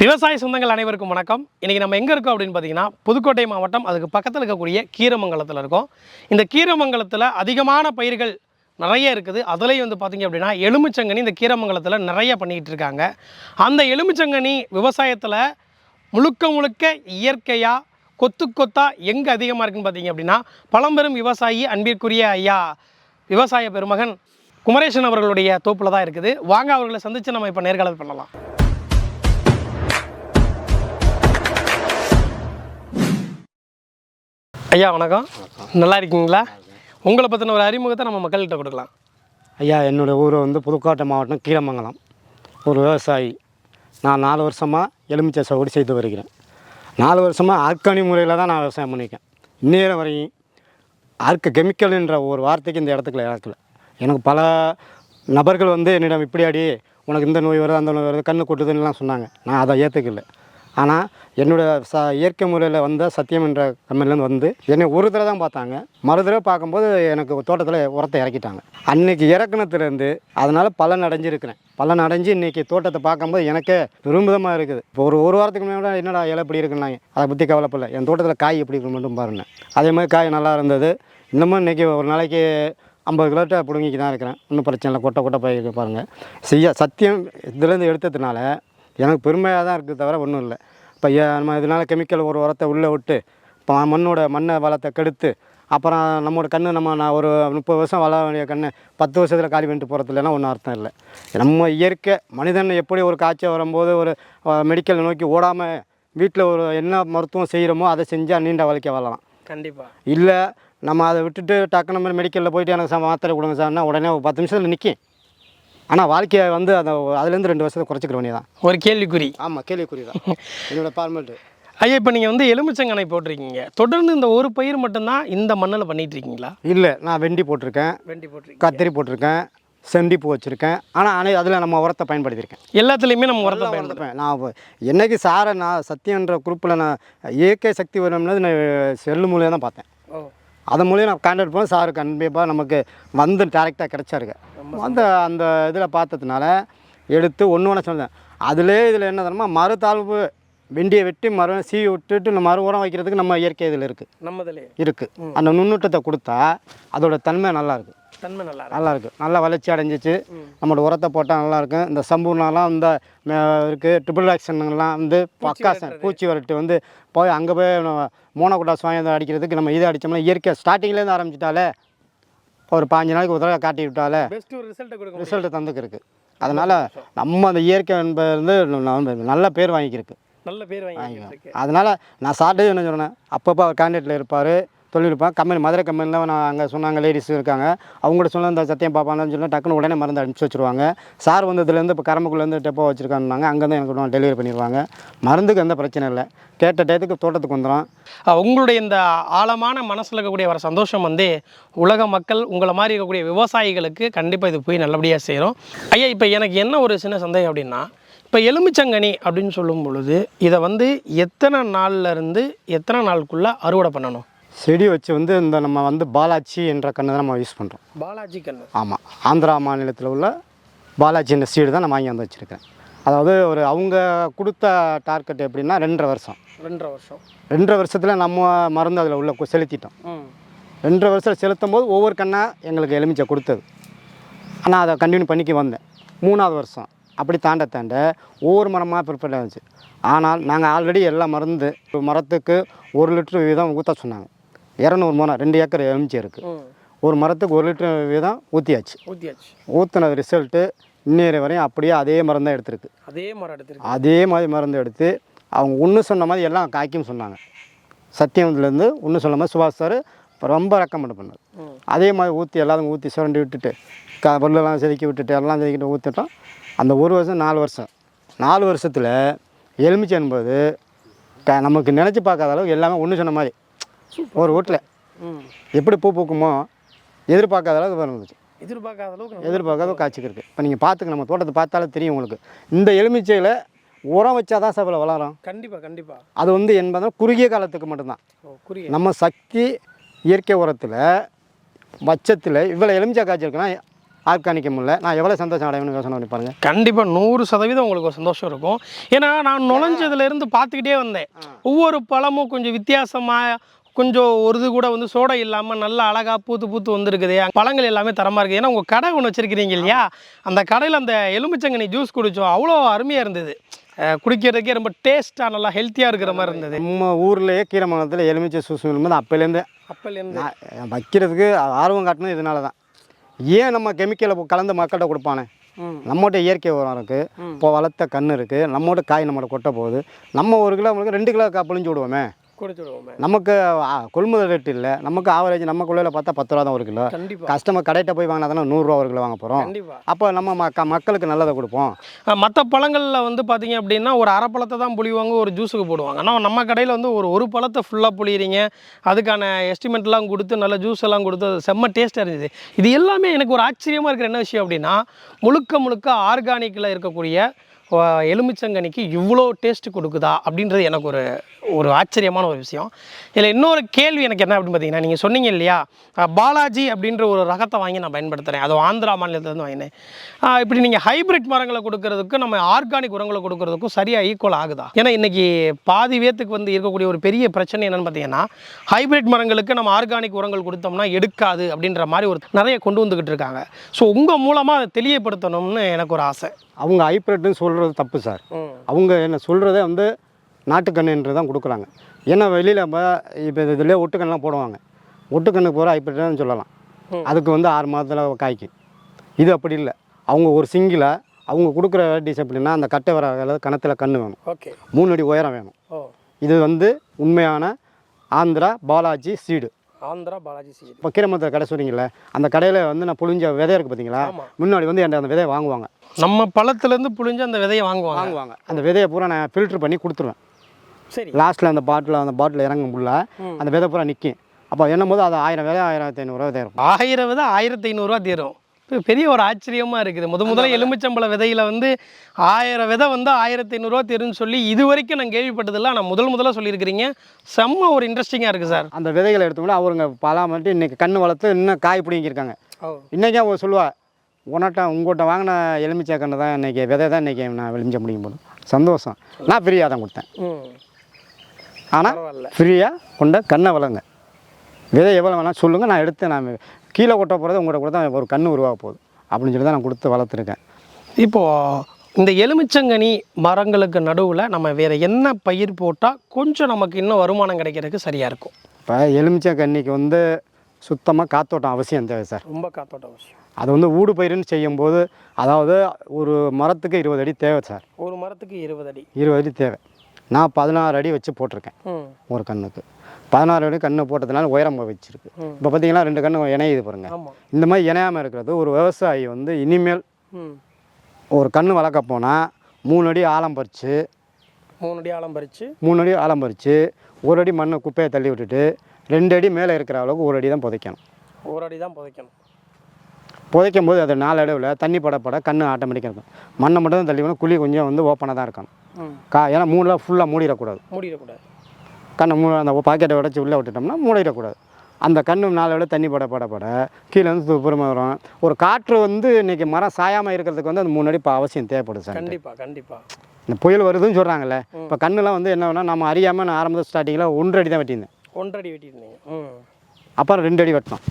விவசாய சொந்தங்கள் அனைவருக்கும் வணக்கம். இன்றைக்கி நம்ம எங்கே இருக்கோம் அப்படின்னு பார்த்தீங்கன்னா, புதுக்கோட்டை மாவட்டம், அதுக்கு பக்கத்தில் இருக்கக்கூடிய கீரமங்கலத்தில் இருக்கோம். இந்த கீரமங்கலத்தில் அதிகமான பயிர்கள் நிறைய இருக்குது. அதுலேயும் வந்து பார்த்திங்க அப்படின்னா எலுமிச்சங்கனி இந்த கீரமங்கலத்தில் நிறைய பண்ணிக்கிட்டு இருக்காங்க. அந்த எலுமிச்சங்கனி விவசாயத்தில் முழுக்க முழுக்க இயற்கையாக கொத்து கொத்தாக எங்கே அதிகமாக இருக்குன்னு பார்த்தீங்க அப்படின்னா, பழம்பெரும் விவசாயி அன்பிற்குரிய ஐயா விவசாய பெருமகன் குமரேசன் அவர்களுடைய தோப்பில் தான் இருக்குது. வாங்க அவர்களை சந்தித்து நம்ம இப்போ நேர்காணல் பண்ணலாம். ஐயா வணக்கம். நல்லா இருக்கீங்களா? உங்களை பற்றின ஒரு அறிமுகத்தை நம்ம மக்கள்கிட்ட கொடுக்கலாம். ஐயா, என்னோடய ஊர் வந்து புதுக்கோட்டை மாவட்டம் கீரமங்கலம். ஒரு விவசாயி. நான் 4 வருஷமாக எலுமிச்சை சாகுபடி செய்து வருகிறேன். 4 வருஷமாக ஆர்கானிக் முறையில் தான் நான் விவசாயம் பண்ணியிருக்கேன். இந்நேரம் வரையும் கெமிக்கல்ன்ற ஒரு வார்த்தைக்கு இந்த இடத்துக்குள்ள இழக்கல. எனக்கு பல நபர்கள் வந்து என்னிடம் இப்படி உனக்கு இந்த நோய் வருது அந்த நோய் வருது கண்ணு கொட்டுதுன்னெலாம் சொன்னாங்க. நான் அதை ஏற்றுக்கல. ஆனால் என்னோடய இயற்கை முறையில் வந்த சத்தியம் என்ற கம்பெனிலேருந்து வந்து என்னை ஒரு தடவை தான் பார்த்தாங்க. மறுதடவை பார்க்கும்போது எனக்கு தோட்டத்தில் உரத்தை இறக்கிட்டாங்க. அன்றைக்கி இறக்குனத்துலேருந்து அதனால் பலன் அடைஞ்சு இன்றைக்கி தோட்டத்தை பார்க்கும்போது எனக்கே விரும்புதமாக இருக்குது. இப்போ ஒரு வாரத்துக்கு முன்னாடி என்னடா இலை எப்படி இருக்குன்னாங்க. அதை பற்றி கவலைப்படல. என் தோட்டத்தில் காய் எப்படி இருக்கு மட்டும் பாருங்கள். அதே மாதிரி காய் நல்லா இருந்தது. இன்னமும் இன்றைக்கி ஒரு நாளைக்கு 50 கிலோட்ட பிடுங்கிக்கு தான் இருக்கிறேன். ஒன்றும் பிரச்சனை இல்லை. கொட்டை போய் பாருங்கள். சத்தியம் இதுலேருந்து எடுத்ததுனால எனக்கு பெருமையாக தான் இருக்குது, தவிர ஒன்றும் இல்லை. இப்போ நம்ம இதனால் கெமிக்கல் ஒரு உரத்தை உள்ளே விட்டு இப்போ மண்ணை வளத்தை கெடுத்து அப்புறம் நான் ஒரு 30 வருஷம் வளர வேண்டிய 10 வருஷத்தில் காலி பண்ணிட்டு போகிறது இல்லைன்னா ஒன்றும் அர்த்தம் இல்லை. நம்ம இயற்கை மனிதன் எப்படி ஒரு காய்ச்சல் வரும்போது ஒரு மெடிக்கல் நோக்கி ஓடாமல் வீட்டில் ஒரு என்ன மருத்துவம் செய்கிறோமோ அதை செஞ்சால் நீண்ட வாழ்க்கை வாழலாம். கண்டிப்பாக. இல்லை நம்ம அதை விட்டுட்டு டக்குனு மாதிரி மெடிக்கலில் போய்ட்டு எனக்கு மாத்திரை கொடுங்க சார்னா உடனே ஒரு 10 நிமிஷத்தில் நிற்கும். ஆனால் வாழ்க்கையை வந்து அதுலேருந்து 2 வருஷத்தை குறைச்சிக்கிற வேண்டிய தான். ஒரு கேள்விக்குறி. ஆமாம், கேள்விக்குறி தான் என்னோடய ஃபார்மெட்டு. ஐயா, இப்போ நீங்கள் வந்து எலுமிச்சங்கனை போட்டிருக்கீங்க. தொடர்ந்து இந்த ஒரு பயிர் மட்டும்தான் இந்த மண்ணில் பண்ணிகிட்ருக்கீங்களா? இல்லை, நான் வெண்டி போட்டிருக்கேன், கத்திரி போட்டிருக்கேன், செண்டிப்பூ வச்சுருக்கேன். ஆனால் அதில் நம்ம உரத்தை பயன்படுத்தியிருக்கேன். எல்லாத்துலேயுமே நம்ம உரத்தை பயன்படுத்துவேன். நான் என்னைக்கு நான் சத்தியன்ற குரூப்பில் நான் இயற்கை சக்தி வரும்னது நான் செல்லு மூலியம் தான் பார்த்தேன். அதன் மூலியம் நான் கான்டாக்ட் பண்ண சார் கண்டிப்பாக நமக்கு வந்து டேரெக்டாக கிடச்சாருங்க. அந்த இதில் பார்த்ததுனால எடுத்து ஒன்று சொன்னேன். இதில் என்ன தரமா மறுதாழ்வு வெண்டியை வெட்டி சீவி விட்டுட்டு இந்த உரம் வைக்கிறதுக்கு நம்ம இயற்கை இதில் இருக்குது, நம்மதில் இருக்குது. அந்த நுண்ணூட்டத்தை கொடுத்தா அதோட தன்மை நல்லாயிருக்கு. நல்லாயிருக்கு. நல்லா வளர்ச்சி அடைஞ்சிச்சு. நம்மளோட உரத்தை போட்டால் நல்லாயிருக்கும். இந்த சம்பூர்ணாலாம் இந்த இருக்குது. ட்ரிபிள் ஆக்ஷன்லாம் வந்து பக்காசன் பூச்சி வரட்டு வந்து போய் அங்கே போய் மோனோகுட்டாஸ் வாங்கி அடிக்கிறதுக்கு நம்ம இதை அடித்தோம்னா இயற்கை ஸ்டார்டிங்லேருந்து ஆரம்பிச்சிட்டாலே ஒரு 5 நாளைக்கு ஒரு தடவை காட்டி விட்டாலே ரிசல்ட்டு தந்துக்கு இருக்குது. அதனால் நம்ம அந்த இயற்கை என்பது நல்ல பேர் வாங்கிக்கிருக்கு. அதனால் நான் சாப்பிட்டே என்ன சொன்னேன், அப்பப்போ அவர் கான்டாக்டில் இருப்பார், தொழில்நுட்பம் கம்பெனி மதுரை கம்பெனியில் நான் அங்கே சொன்னாங்க லேடிஸ் இருக்காங்க. அவங்கள்ட்ட சொன்ன இந்த சத்தியம் பார்ப்பாங்கன்னு சொன்னால் டக்குன்னு உடனே மருந்து அனுப்பிச்சி வச்சுருவாங்க. சார் வந்து இதுலேருந்து இப்போ கரம்பக்குள்ளேருந்து டெப்போ வச்சுருக்காங்க. அங்கேருந்து எனக்கு டெலிவரி பண்ணிடுவாங்க. மருந்துக்கு எந்த பிரச்சனை இல்லை. கேட்ட டயத்துக்கு தோட்டத்துக்கு வந்துடும். உங்களுடைய இந்த ஆழமான மனசில் இருக்கக்கூடிய வர சந்தோஷம் வந்து உலக மக்கள் உங்களை மாதிரி இருக்கக்கூடிய விவசாயிகளுக்கு கண்டிப்பாக இது போய் நல்லபடியாக செய்கிறோம். ஐயா, இப்போ எனக்கு என்ன ஒரு சின்ன சந்தேகம் அப்படின்னா, இப்போ எலுமிச்சங்கனி அப்படின்னு சொல்லும் பொழுது இதை வந்து எத்தனை நாள்லேருந்து எத்தனை நாளுக்குள்ளே அறுவடை பண்ணணும்? செடி வச்சு வந்து இந்த நம்ம வந்து பாலாஜி என்ற கன்று தான் நம்ம யூஸ் பண்ணுறோம். பாலாஜி கன்று? ஆமாம், ஆந்திரா மாநிலத்தில் உள்ள பாலாஜி என்ற சீடு தான் நான் வாங்கி வந்து வச்சுருக்கேன். அதாவது அவங்க கொடுத்த டார்கெட் எப்படின்னா 2.5 வருஷம். 2.5 வருஷத்தில் நம்ம மருந்து அதில் உள்ள செலுத்திட்டோம். 2.5 வருஷத்தில் செலுத்தும் போது ஒவ்வொரு கண்ணாக எங்களுக்கு எலுமிச்சை கொடுத்தது. ஆனால் அதை கண்டினியூ பண்ணிக்க வந்தேன். 3ஆவது வருஷம் அப்படி தாண்ட ஒவ்வொரு மரமாக ப்ரிப்பேர் ஆச்சு. ஆனால் நாங்கள் ஆல்ரெடி எல்லா மரத்துக்கு 1 லிட்டர் வீதம் ஊற்ற சொன்னாங்க. 200 மரம் 2 ஏக்கர் எலுமிச்சை இருக்குது. ஒரு மரத்துக்கு 1 லிட்டர் வீதம் ஊற்றியாச்சு. ஊற்றின ரிசல்ட்டு இன்னேற வரையும் அப்படியே அதே மரம் தான் எடுத்துருக்கு. அதே மாதிரி மருந்து எடுத்து அவங்க ஒன்று சொன்ன மாதிரி எல்லாம் காய்க்கும் சொன்னாங்க. சத்தியத்துலேருந்து ஒன்று சொன்ன மாதிரி சுபாஷ் சார் ரொம்ப ரெக்கமெண்ட் பண்ணார். அதே மாதிரி ஊற்றி எல்லாரும் ஊற்றி சுரண்டி விட்டுட்டு பொருளெல்லாம் செதுக்கி விட்டுட்டு எல்லாம் செதுக்கிட்டு ஊற்றிட்டோம். அந்த 1 வருஷம் 4 வருஷத்தில் எலுமிச்சை என்பது நமக்கு நினச்சி பார்க்காத அளவுக்கு எல்லாமே ஒன்று சொன்ன மாதிரி ஒரு வீட்டில் எப்படி பூ பூக்குமோ எதிர்பார்க்காத அளவுக்கு வந்துச்சு. எதிர்பார்க்காத காய்ச்சிக்கு இருக்குது. இப்போ நீங்கள் பார்த்துக்க நம்ம தோட்டத்தை பார்த்தாலே தெரியும் உங்களுக்கு. இந்த எலுமிச்சையில் உரம் வச்சா தான் சபையில் வளரும். கண்டிப்பாக அது வந்து என்பது குறுகிய காலத்துக்கு மட்டும்தான். நம்ம சக்தி இயற்கை உரத்தில் பட்சத்தில் இவ்வளோ எலுமிச்சை காய்ச்சிருக்குன்னா ஆர்கானிக் முல்லை, நான் எவ்வளோ சந்தோஷம் அடைவேன்னு யோசனை பண்ணி பாருங்கள். கண்டிப்பாக 100% உங்களுக்கு ஒரு சந்தோஷம் இருக்கும். ஏன்னா நான் நுழைஞ்சதுலேருந்து பார்த்துக்கிட்டே வந்தேன். ஒவ்வொரு பழமும் கொஞ்சம் வித்தியாசமாக, கொஞ்சம் ஒரு இது கூட வந்து சோடை இல்லாமல் நல்லா அழகாக பூத்து பூத்து வந்துருக்குது. பழங்கள் எல்லாமே தரமாக இருக்குது. ஏன்னா உங்கள் கடை ஒன்று வச்சுருக்கிறீங்க இல்லையா, அந்த கடையில் அந்த எலுமிச்சங்கனி ஜூஸ் குடித்தோம், அவ்வளோ அருமையாக இருந்தது. குடிக்கிறதுக்கே ரொம்ப டேஸ்ட்டாக நல்லா ஹெல்த்தியாக இருக்கிற மாதிரி இருந்தது. நம்ம ஊர்லேயே கீரமங்கலத்தில் எலுமிச்சை ஜூஸ் போது அப்போலேருந்து அப்போலேருந்து வைக்கிறதுக்கு ஆர்வம் காட்டினது இதனால தான். ஏன் நம்ம கெமிக்கலை கலந்து மக்கள்கிட்ட கொடுப்பானே, நம்மகிட்ட இயற்கை உரம் இருக்குது, இப்போ வளர்த்த கன்று இருக்குது, நம்மகிட்ட காய் நம்மகிட்ட கொட்ட போகுது. நம்ம 1 கிலோ 2 கிலோ புழிஞ்சு விடுவோமே, குடிச்சுடுவோமே. நமக்கு கொள்முதல் ரேட்டு இல்லை, நமக்கு ஆவரேஜ் நம்ம கொள்ளையில் பார்த்தா 10 ரூபா தான் 1 கிலோ. கண்டிப்பாக கஸ்டமர் கடையிட்ட போய் வாங்கினா தானே 100 ரூபா 1 கிலோ வாங்க போகிறோம். கண்டிப்பாக. அப்போ நம்ம மக்களுக்கு நல்லதை கொடுப்போம். மற்ற பழங்களில் வந்து பார்த்தீங்க அப்படின்னா ஒரு அரை பழத்தை தான் புளிவாங்க, ஒரு ஜூஸுக்கு போடுவாங்க. ஆனால் நம்ம கடையில் வந்து ஒரு பழத்தை ஃபுல்லாக புளியிறீங்க, அதுக்கான எஸ்டிமேட்லாம் கொடுத்து நல்ல ஜூஸ் எல்லாம் கொடுத்து அது செம்ம டேஸ்ட்டாக இருந்துச்சு. இது எல்லாமே எனக்கு ஒரு ஆச்சரியமாக இருக்கிற என்ன விஷயம் அப்படின்னா, முழுக்க ஆர்கானிக்கில் இருக்கக்கூடிய எலுமிச்சங்கனிக்கு இவ்வளோ டேஸ்ட் கொடுக்குதா அப்படின்றது எனக்கு ஒரு ஆச்சரியமான ஒரு விஷயம். இதில் இன்னொரு கேள்வி எனக்கு என்ன அப்படின்னு பார்த்தீங்கன்னா, நீங்கள் சொன்னீங்க இல்லையா, பாலாஜி அப்படின்ற ஒரு ரகத்தை வாங்கி நான் பயன்படுத்துகிறேன், அது ஆந்திரா மாநிலத்திலேருந்து வாங்கினேன். இப்படி நீங்கள் ஹைப்ரிட் மரங்களை கொடுக்கறதுக்கும் நம்ம ஆர்கானிக் உரங்களை கொடுக்கறதுக்கும் சரியாக ஈக்குவல் ஆகுதா? ஏன்னா இன்றைக்கி பாதி பேத்துக்கு வந்து இருக்கக்கூடிய ஒரு பெரிய பிரச்சனை என்னென்னு பார்த்தீங்கன்னா, ஹைப்ரிட் மரங்களுக்கு நம்ம ஆர்கானிக் உரங்கள் கொடுத்தோம்னா எடுக்காது அப்படின்ற மாதிரி நிறைய கொண்டு வந்துக்கிட்டு இருக்காங்க. ஸோ உங்கள் மூலமாக அதை தெளிவுபடுத்தணும்னு எனக்கு ஒரு ஆசை. அவங்க ஹைப்ரிட்னு சொல்கிறது தப்பு சார். அவங்க என்ன சொல்கிறதே வந்து நாட்டுக்கண்ணுன்றது தான் கொடுக்குறாங்க. ஏன்னா வெளியில் இப்போ இதில் ஒட்டுக்கண்ணெலாம் போடுவாங்க, ஒட்டுக்கண்ணு போகிற ஹைப்ரிட்னு சொல்லலாம். அதுக்கு வந்து 6 மாதத்தில் காய்க்கும். இது அப்படி இல்லை. அவங்க ஒரு சிங்கிளை அவங்க கொடுக்குற டிசிப்ளினா அந்த கட்டை வர கணத்தில் கன்று வேணும், ஓகே, 3 அடி உயரம் வேணும். இது வந்து உண்மையான ஆந்திரா பாலாஜி சீடு. ஆந்திரா பாலாஜி சீடு. இப்போ கீரமங்கலத்தில் கடை சொல்கிறீங்களே, அந்த கடையில் வந்து நான் புழிஞ்ச விதை இருக்குது பார்த்தீங்களா, முன்னாடி வந்து என்கிட்ட அந்த விதையை வாங்குவாங்க. நம்ம பழத்துலேருந்து புழிஞ்சு அந்த விதையை வாங்குவாங்க. அந்த விதையை பூரா நான் ஃபில்ட்ரு பண்ணி கொடுத்துருவேன். சரி, லாஸ்ட்டில் அந்த பாட்டில் இறங்கும் புள்ள அந்த விதை பூரா நிற்கும். அப்போ என்னும் போது அது 1000 விதை 1500 ரூபா தேரும். 1000 விதை 1500 ரூபா தேரும். பெரிய ஒரு ஆச்சரியமாக இருக்குது. முதல்ல எலுமிச்சம்பழ விதையில் வந்து 1000 விதை வந்து 1500 ரூபா தேருன்னு சொல்லி இது வரைக்கும் நான் கேள்விப்பட்டதில்லை. ஆனால் முதல்ல சொல்லியிருக்கிறீங்க, செம்ம ஒரு இன்ட்ரெஸ்டிங்காக இருக்குது சார். அந்த விதைகளை எடுத்தோம்னா அவருங்க பழம் மட்டும் இன்றைக்கி கன்று வளர்த்து இன்னும் காய் பிடிங்கிருக்காங்க. இன்றைக்கி அவங்க சொல்லுவா, உங்கள்கிட்ட வாங்கின எலுமிச்சை கன்று தான் இன்றைக்கி விதை தான் இன்றைக்கி நான் விளைஞ்ச முடியும் போது சந்தோஷம். நான் ஃப்ரீயாக தான் கொடுத்தேன். ஆனால் ஃப்ரீயாக கொண்ட கண்ணை வளங்க, விதை எவ்வளோ வேணால் சொல்லுங்கள், நான் எடுத்து நான் கீழே கொட்ட போகிறது உங்கள்கிட்ட கூட தான் ஒரு கன்று உருவாக போகுது அப்படின்னு சொல்லி தான் நான் கொடுத்து வளர்த்துருக்கேன். இப்போது இந்த எலுமிச்சங்கனி மரங்களுக்கு நடுவில் நம்ம வேறு என்ன பயிர் போட்டால் கொஞ்சம் நமக்கு இன்னும் வருமானம் கிடைக்கிறதுக்கு சரியாக இருக்கும்? இப்போ எலுமிச்சை கன்னிக்கு வந்து சுத்தமாக காத்தோட்டம் அவசியம் தேவை சார். ரொம்ப காத்தோட்டம் அவசியம். அது வந்து ஊடு பயிர்னு செய்யும்போது, அதாவது ஒரு மரத்துக்கு 20 அடி தேவை சார். ஒரு மரத்துக்கு 20 அடி தேவை. நான் 16 அடி வச்சு போட்டிருக்கேன் ஒரு கண்ணுக்கு. 16 அடி கன்று போட்டதுனால உயரம் வச்சுருக்கு. இப்போ பார்த்தீங்கன்னா 2 கன்று இணையுது பாருங்கள். இந்த மாதிரி இணையாமல் இருக்கிறது ஒரு விவசாயி வந்து இனிமேல் ஒரு கன்று வளர்க்க போனால் 3 அடி ஆழம் பறித்து 3 அடி ஆழம் பறித்து 1 அடி மண்ணை குப்பையை தள்ளி விட்டுட்டு 2 அடி மேலே இருக்கிற அளவுக்கு 1 அடி தான் புதைக்கணும். 1 அடி தான் புதைக்கணும். புதைக்கும் போது அது 4 அளவில் தண்ணி பட கன்று ஆட்டோமேட்டிக்காக இருக்கும். மண்ணை மட்டும் தான் தள்ளி வேணும், குழி கொஞ்சம் வந்து ஓப்பனாக தான் இருக்கணும். ஏன்னா 3 ஃபுல்லாக மூடிடக்கூடாது. கண்ணை அந்த பாக்கெட்டை உடச்சி உள்ளே விட்டுட்டோம்னா மூடிடக்கூடாது. அந்த கன்று 4 அளவில் தண்ணி பட கீழே வந்து புறமை வரும். ஒரு காற்று வந்து இன்றைக்கி மரம் சாயாமல் இருக்கிறதுக்கு வந்து அந்த 3 அடி இப்போ அவசியம் தேவைப்படுது சார். கண்டிப்பாக. இந்த புயல் வருதுன்னு சொல்கிறாங்கல்ல, இப்போ கண்ணுலாம் வந்து என்ன வேணால் நம்ம அறியாமல் நான் ஆரம்பத்தில் ஸ்டார்டிங்கில் 1 அடி தான் வெட்டியிருந்தேன். 1 அடி வெட்டியிருந்தீங்க. அப்புறம் 2 அடி வெட்டணும்.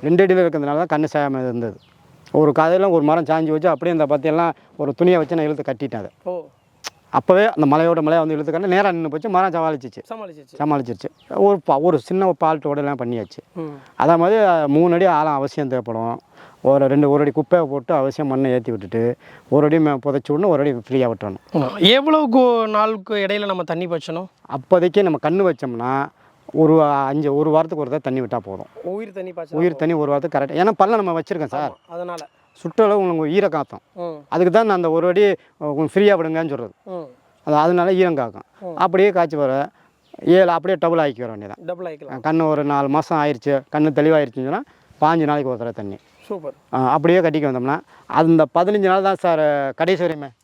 2 அடியில் இருக்கிறதுனால தான் கண்ணு சாயாமல் இருந்தது. ஒரு கதையில் ஒரு மரம் சாஞ்சி வச்சு அப்படியே இந்த பற்றியெல்லாம் ஒரு துணியை வச்சு நான் இழுத்து கட்டிட்டேன். அதை அப்போவே அந்த மலையோட மலையை வந்து இழுத்துக்கண்டு நேராக நின்று போச்சு, மரம் சமாளிச்சிருச்சு. ஒரு சின்ன பால்ட்டோட எல்லாம் பண்ணியாச்சு. அதே மாதிரி 3 அடி ஆழம் அவசியம் தேவைப்படும். ஒரு அடி குப்பையை போட்டு அவசியம் மண்ணை ஏற்றி விட்டுட்டு 1 அடி புதைச்சி விடணும், 1 அடி ஃப்ரீயாக விட்டுறணும். எவ்வளவு நாளுக்கு இடையில நம்ம தண்ணி வச்சணும்? அப்போதைக்கு நம்ம கன்று வச்சோம்னா ஒரு வாரத்துக்கு ஒரு தான் தண்ணி விட்டால் போதும். உயிர் தண்ணி ஒரு வாரத்துக்கு கரெக்டாக. ஏன்னா பள்ளம் நம்ம வச்சுருக்கேன் சார், அதனால் சுற்றளவு உங்களுக்கு ஈர காக்கும். அதுக்கு தான் நான் அந்த 1 அடி ஃப்ரீயாக விடுங்கன்னு சொல்கிறது. அதனால ஈரம் காக்கும். அப்படியே காய்ச்சி வர 7 அப்படியே டபுள் ஆக்கி வர வேண்டியதான். கன்று ஒரு 4 மாதம் ஆயிடுச்சு, கன்று தெளிவாகிடுச்சுன்னு சொன்னால் 15 நாளைக்கு ஒரு தடவை தண்ணி. சூப்பர். அப்படியே கட்டிக்க வந்தோம்னா அந்த 15 நாள் தான் சார் கடைசி வரைக்கும்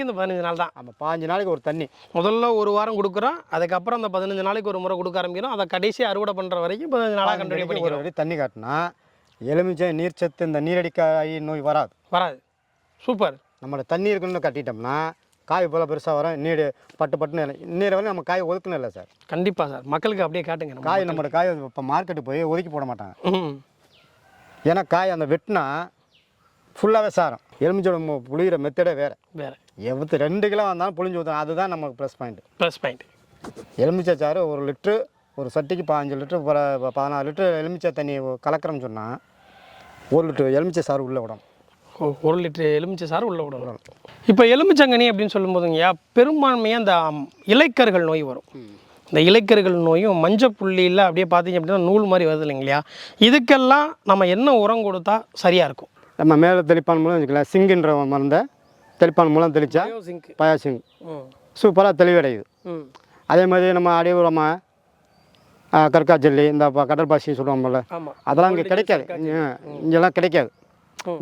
இந்த 15 நாள் தான். நம்ம 15 நாளைக்கு ஒரு தண்ணி. முதல்ல 1 வாரம் கொடுக்குறோம், அதுக்கப்புறம் அந்த 15 நாளைக்கு ஒரு முறை கொடுக்க ஆரம்பிக்கிறோம். அதை கடைசி அறுவடை பண்ணுற வரைக்கும் 15 நாளாக கண்டினியூ பண்ணி ஒரு தண்ணி காட்டினா எலுமிச்சை நீர்ச்சத்து இந்த நீரடிக்காய் நோய் வராது. வராது. சூப்பர். நம்மளோட தண்ணி இருக்குன்னு கட்டிட்டோம்னா காய் போல் பெருசாக வரும். நீர் பட்டு நீரை வந்து நம்ம காய் ஒதுக்கணும் இல்லை சார். கண்டிப்பாக சார், மக்களுக்கு அப்படியே காட்டுங்க. காய் நம்மளோட காய் இப்போ மார்க்கெட்டு போய் ஒதுக்கி போட மாட்டாங்க. ஏன்னா காய் அந்த வெட்டினா ஃபுல்லாகவே சாரம். எலுமிச்சோட புளிகிற மெத்தடே வேறு. எவ்வளோ 2 கிலோ வந்தாலும் புளிஞ்சு ஊற்றணும். அதுதான் நமக்கு ப்ளஸ் பாயிண்ட். எலுமிச்சை சாறு 1 லிட்ரு ஒரு சட்டிக்கு 15 லிட்ரு 14 லிட்ரு எலுமிச்சை தண்ணி கலக்கிறோம்னு சொன்னால் 1 லிட்ரு எலுமிச்சை சாறு உள்ளே விடணும். 1 லிட்டர் எலுமிச்சை சாறு உள்ளே விடணும். இப்போ எலுமிச்சங்கனி அப்படின்னு சொல்லும்போதுங்கய்யா, பெரும்பான்மையாக இந்த இலைக்கர்கள் நோய் வரும். இந்த இலைக்கர்கள் நோயும் மஞ்சள் புள்ளியில் அப்படியே பார்த்தீங்க அப்படின்னா நூல் மாதிரி வருது இல்லைங்களா? இதுக்கெல்லாம் நம்ம என்ன உரம் கொடுத்தா சரியாக இருக்கும்? நம்ம மேலே தெளிப்பான் மூலம் வச்சுக்கலாம். சிங்குன்ற மருந்தை தெளிப்பான் மூலம் தெளித்தா பயாசிங் சூப்பராக தெளிவடையுது. அதே மாதிரி நம்ம அடி உரமாக கற்காச்சல்லி இந்த கடல் பாசி சொல்லுவோம்ல, அதெல்லாம் இங்கே கிடைக்காது. இங்கெல்லாம் கிடைக்காது.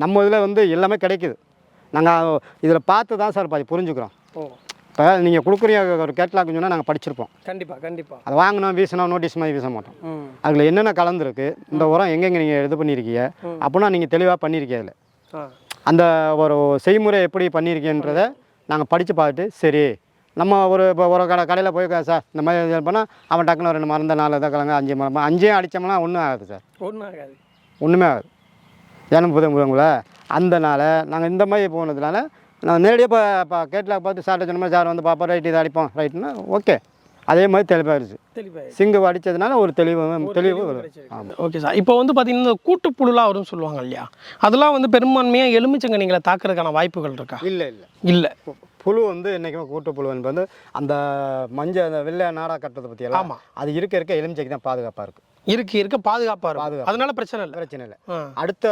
நம்ம இதில் வந்து எல்லாமே கிடைக்குது. நாங்கள் இதில் பார்த்து தான் சார் பாதி புரிஞ்சுக்கிறோம். இப்போ நீங்கள் கொடுக்குறீங்க ஒரு கேட்லாக்னு சொன்னால் நாங்கள் படிச்சிருப்போம். கண்டிப்பாக அதை வாங்கினோம் வீசினோம், நோட்டீஸ் மாதிரி வீச மாட்டோம். அதில் என்னென்ன கலந்துருக்கு, இந்த உரம் எங்கெங்கே நீங்கள் இது பண்ணியிருக்கீங்க அப்படின்னா நீங்கள் தெளிவாக பண்ணியிருக்கீங்க. அதில் அந்த ஒரு செய்முறை எப்படி பண்ணியிருக்கேன்றதை நாங்கள் படித்து பார்த்துட்டு சரி நம்ம இப்போ ஒரு கடையில் போய் சார் இந்த மாதிரி இது பண்ணால் அவன் டக்குன்னு 2 மருந்து 4 இதை கலங்க 5 மருந்து 5 அடித்தோம்னா ஒன்றும் ஆகாது சார். ஒன்றுமே ஆகாது. ஏன்னா புதுங்கள அந்தனால நாங்கள் இந்த மாதிரி போனதுனால நான் நேரடியாக இப்போ கேட்லாக் பார்த்து சார்ட்ட சொன்ன மாதிரி சார் வந்து பாப்பா ரைட் இதை அடிப்போம் ரைட்னா ஓகே. அதே மாதிரி தெளிவாகிடுச்சு. சிங்கு அடித்ததுனால ஒரு தெளிவு. ஆமாம். Okay sir. இப்போ வந்து பார்த்தீங்கன்னா இந்த கூட்டுப்புழுலாம் வரும்னு சொல்லுவாங்க இல்லையா? அதெல்லாம் வந்து பெரும்பான்மையாக எலுமிச்சங்கனிகளை தாக்குறதுக்கான வாய்ப்புகள் இருக்கா? இல்லை. புழு வந்து என்றைக்குமே கூட்டுப்புழு வந்து அந்த மஞ்சள் அந்த வெள்ளை நாடா கட்டுறதை பற்றி எல்லாம் அது இருக்க எலுமிச்சைக்கு தான் பாதுகாப்பாக இருக்குது. இருக்க பாதுகாப்பாக இருக்கும். அதனால பிரச்சனை இல்லை. அடுத்த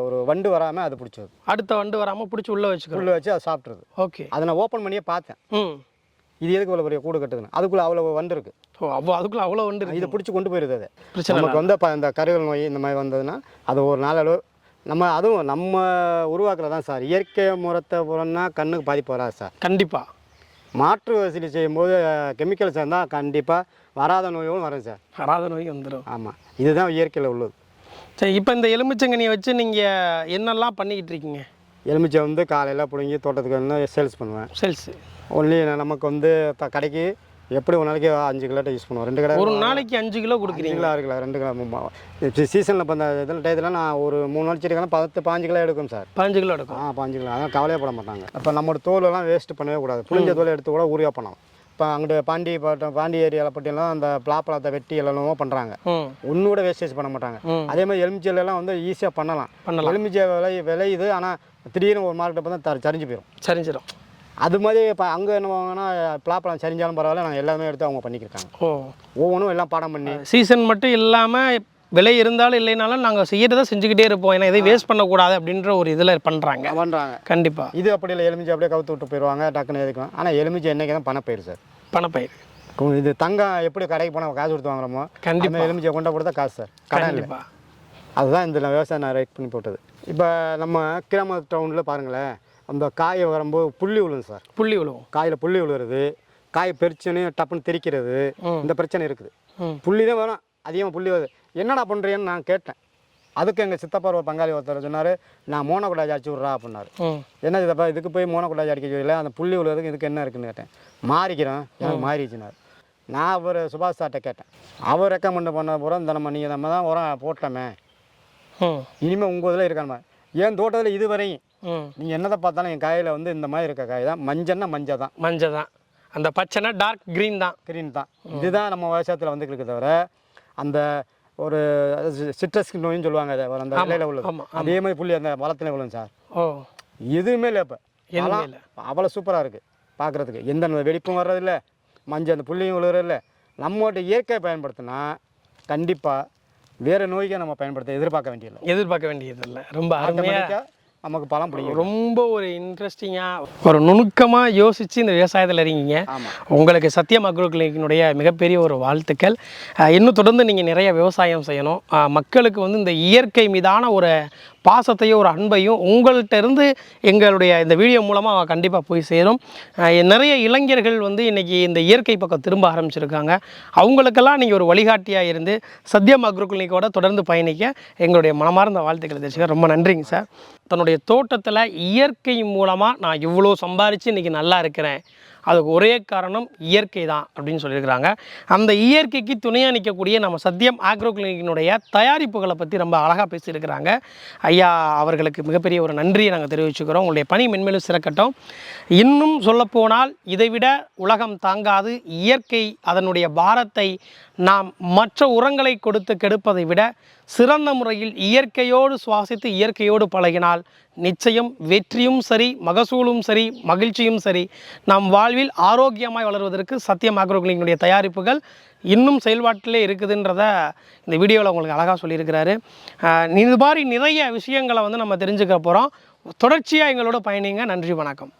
ஒரு வண்டு வராமல் அது பிடிச்சது. அடுத்த வண்டு வராமல் பிடிச்சி உள்ளே வச்சு அதை சாப்பிட்றது. ஓகே. அதை நான் ஓப்பன் பண்ணியே பார்த்தேன். இது எதுக்கு இவ்வளோ பெரிய கூடு கட்டுதுன்னு. அதுக்குள்ளே அவ்வளோ வண்டு இருக்குது. அதுக்குள்ளே அவ்வளோ வண்டு இதை பிடிச்சி கொண்டு போயிடுது. அது நமக்கு வந்து இந்த கருகல் நோய் இந்த மாதிரி வந்ததுன்னா அது ஒரு நாளளவு நம்ம அதுவும் நம்ம உருவாக்குறது தான் சார். இயற்கை முறத்தை புறம்னா கண்ணுக்கு பாதிப்பு வராது சார். கண்டிப்பாக. மாற்று வசதி செய்யும்போது கெமிக்கல் சேர்ந்தால் கண்டிப்பாக வராத நோயும் வரும் சார். வராத நோய் வந்துடும். ஆமாம், இதுதான் இயற்கையில் உள்ளது. சரி, இப்போ இந்த எலுமிச்சங்கனியை வச்சு நீங்கள் என்னெல்லாம் பண்ணிக்கிட்டு இருக்கீங்க? எலுமிச்சை வந்து காலையில் பிடுங்கி தோட்டத்துக்கு வந்து சேல்ஸ் பண்ணுவேன். சேல்ஸு ஒன்லி நமக்கு வந்து இப்போ கடைக்கு எப்படி ஒரு நாளைக்கு 5 கிலோ யூஸ் பண்ணுவோம். 2 கடை ஒரு நாளைக்கு 5 கிலோ கொடுக்குறீங்களா? 6 கிலோ 2 கிலோ சீசனில் இப்போ இந்த இதில் டயத்தில் நான் ஒரு 3 நாள் செடிக்கலாம் 15 கிலோ எடுக்கும் சார். 15 கிலோ எடுக்கும். 15 கிலோ. அதான் கவலையே பட மாட்டாங்க. இப்போ நம்மளோட தோலெல்லாம் வேஸ்ட் பண்ணவே கூடாது. புளிஞ்ச தோலை எடுத்து கூட ஊரியா பண்ணலாம். இப்போ அங்கிட்டு பாண்டி ஏரியாவில் பற்றியெல்லாம் அந்த பலாப்பழத்தை வெட்டி எல்லாமே பண்ணுறாங்க. ஒன்று கூட வேஸ்டேஜ் பண்ண மாட்டாங்க. அதே மாதிரி எலுமிச்சையிலலாம் வந்து ஈஸியாக பண்ணலாம். எலுமிச்சை விளையுது, ஆனால் திடீர்னு ஒரு மார்க்கெட்டை பார்த்தா சரிஞ்சு போயிடும். சரிஞ்சிடும். அது மாதிரி இப்போ அங்கே என்ன வாங்கினா பலாப்பழம் சரிஞ்சாலும் பரவாயில்ல, நாங்கள் எல்லாமே எடுத்து அவங்க பண்ணிக்கிருக்காங்க. ஒவ்வொன்றும் எல்லாம் பாடம் பண்ணி சீசன் மட்டும் இல்லாமல் விலை இருந்தாலும் இல்லைனாலும் நாங்கள் செய்யறதை செஞ்சுக்கிட்டே இருப்போம். ஏன்னா இதை வேஸ்ட் பண்ணக்கூடாது அப்படின்ற ஒரு இதில் பண்ணுறாங்க. கண்டிப்பாக. இது அப்படி இல்லை. எலுமிச்சை அப்படியே கவுத்து விட்டு போயிடுவாங்க டக்குன்னு எதுக்கும். ஆனால் எலுமிச்சை என்றைக்கு தான் பணப்பயிர் சார். பணப்பயிர். இது தங்கம் எப்படி கடைக்கு போனால் காசு கொடுத்து வாங்குறோமோ கண்டிப்பாக எலுமிச்சை கொண்ட கொடுத்தா காசு சார். கண்டிப்பாக. அதுதான் இந்த விவசாயம் நான் ரைட் பண்ணி போட்டது. இப்போ நம்ம கிராம டவுனில் பாருங்களேன், அந்த காயை வரும்போது புள்ளி விழுவும் சார். புள்ளி விழுவும். காயில் புள்ளி விழுவுறது, காய் பெருச்சுன்னு டப்புன்னு தெரிக்கிறது, இந்த பிரச்சனை இருக்குது. புள்ளி தான் வரும், அதிகமாக புள்ளி வருது. என்னடா பண்ணுறீன்னு நான் கேட்டேன். அதுக்கு எங்கள் சித்தப்பா ஒரு பங்காளி ஒருத்தர் சொன்னார், நான் மோனக்குடாஜி அடிச்சு விட்றா அப்படின்னாரு. என்ன சித்தப்பா இதுக்கு போய் மோனக்குடாஜி அடிக்க சொல்லல, அந்த புள்ளி விழுவதுக்கு இதுக்கு என்ன இருக்குன்னு கேட்டேன். மாறிக்கிறேன், எனக்கு மாறிச்சுனார். நான் அவர் சுபாஷ் சார்ட்ட கேட்டேன். அவர் ரெக்கமெண்ட் பண்ண போகிறோம், இந்த நம்ம தான் உரம் போட்டோமே, இனிமேல் உங்கள் இதில் இருக்கான என் தோட்டத்தில் இது வரையும் நீங்கள் என்னதை பார்த்தாலும் என் காயில் வந்து இந்த மாதிரி இருக்க காய் தான். மஞ்சள்னா மஞ்சள் தான். மஞ்சள் தான். அந்த பச்சைனா டார்க் க்ரீன் தான். க்ரீன் தான். இதுதான் நம்ம விவசாயத்தில் வந்துட்டு இருக்கு. தவிர அந்த ஒரு சிட்ரஸ் நோயின்னு சொல்லுவாங்க, அதை அந்த இலையில் உள்ளது. அதே மாதிரி புள்ளி அந்த மரத்தில் விழும் சார். எதுவுமே இல்லை. இப்போ அவ்வளோ சூப்பராக இருக்குது பார்க்குறதுக்கு. எந்த வெடிப்பும் வர்றதில்லை, மஞ்சள் அந்த புள்ளியும் விழுறதில்லை. நம்மகிட்ட இயற்கை பயன்படுத்தினா கண்டிப்பாக வேறு நோய்க்கு நம்ம எதிர்பார்க்க வேண்டியதில்லை. ரொம்ப அருமையாக நமக்கு பழம் பிடிக்கும். ரொம்ப ஒரு இன்ட்ரெஸ்டிங்காக ஒரு நுணுக்கமாக யோசித்து இந்த விவசாயத்தில் இருக்கீங்க. உங்களுக்கு சத்யம் அக்ரோ கிளினிக்கினுடைய மிகப்பெரிய ஒரு வாழ்த்துக்கள். இன்னும் தொடர்ந்து நீங்கள் நிறைய விவசாயம் செய்யணும். மக்களுக்கு வந்து இந்த இயற்கை மீதான ஒரு பாசத்தையும் ஒரு அன்பையும் உங்கள்கிட்ட இருந்து எங்களுடைய இந்த வீடியோ மூலமாக கண்டிப்பாக போய் சேரும். நிறைய இளைஞர்கள் வந்து இன்றைக்கி இந்த இயற்கை பக்கம் திரும்ப ஆரம்பிச்சிருக்காங்க. அவங்களுக்கெல்லாம் நீங்கள் ஒரு வழிகாட்டியாக இருந்து சத்யம் அக்ரோ கிளினிக்கோட தொடர்ந்து பயணிக்க எங்களுடைய மனமார்ந்த வாழ்த்துக்களை தெரிவிச்சுக்கிறேன். ரொம்ப நன்றிங்க சார். தன்னுடைய தோட்டத்தில் இயற்கை மூலமாக நான் இவ்வளோ சம்பாரித்து இன்றைக்கி நல்லா இருக்கிறேன், அதுக்கு ஒரே காரணம் இயற்கை தான் அப்படின்னு சொல்லியிருக்கிறாங்க. அந்த இயற்கைக்கு துணையாக நிற்கக்கூடிய நம்ம சத்யம் ஆக்ரோ கிளினிக்கினுடைய தயாரிப்புகளை பற்றி ரொம்ப அழகாக பேசியிருக்கிறாங்க. ஐயா அவர்களுக்கு மிகப்பெரிய ஒரு நன்றியை நாங்கள் தெரிவிச்சுக்கிறோம். உங்களுடைய பணி மென்மேலும் சிறக்கட்டும். இன்னும் சொல்லப்போனால் இதைவிட உலகம் தாங்காது. இயற்கை அதனுடைய பாரத்தை நாம் மற்ற உரங்களை கொடுத்து கெடுப்பதை விட சிறந்த முறையில் இயற்கையோடு சுவாசித்து இயற்கையோடு பழகினால் நிச்சயம் வெற்றியும் சரி, மகசூலும் சரி, மகிழ்ச்சியும் சரி, நம் வாழ்வில் ஆரோக்கியமாய் வளர்வதற்கு சத்யம் ஆக்ரோ கிளினிக்கினுடைய தயாரிப்புகள் இன்னும் செயல்பாட்டிலே இருக்குதுன்றத இந்த வீடியோவில் உங்களுக்கு அழகாக சொல்லியிருக்கிறாரு. இது மாதிரி நிறைய விஷயங்களை வந்து நம்ம தெரிஞ்சுக்க போகிறோம். தொடர்ச்சியாக எங்களோட பயணிங்க. நன்றி, வணக்கம்.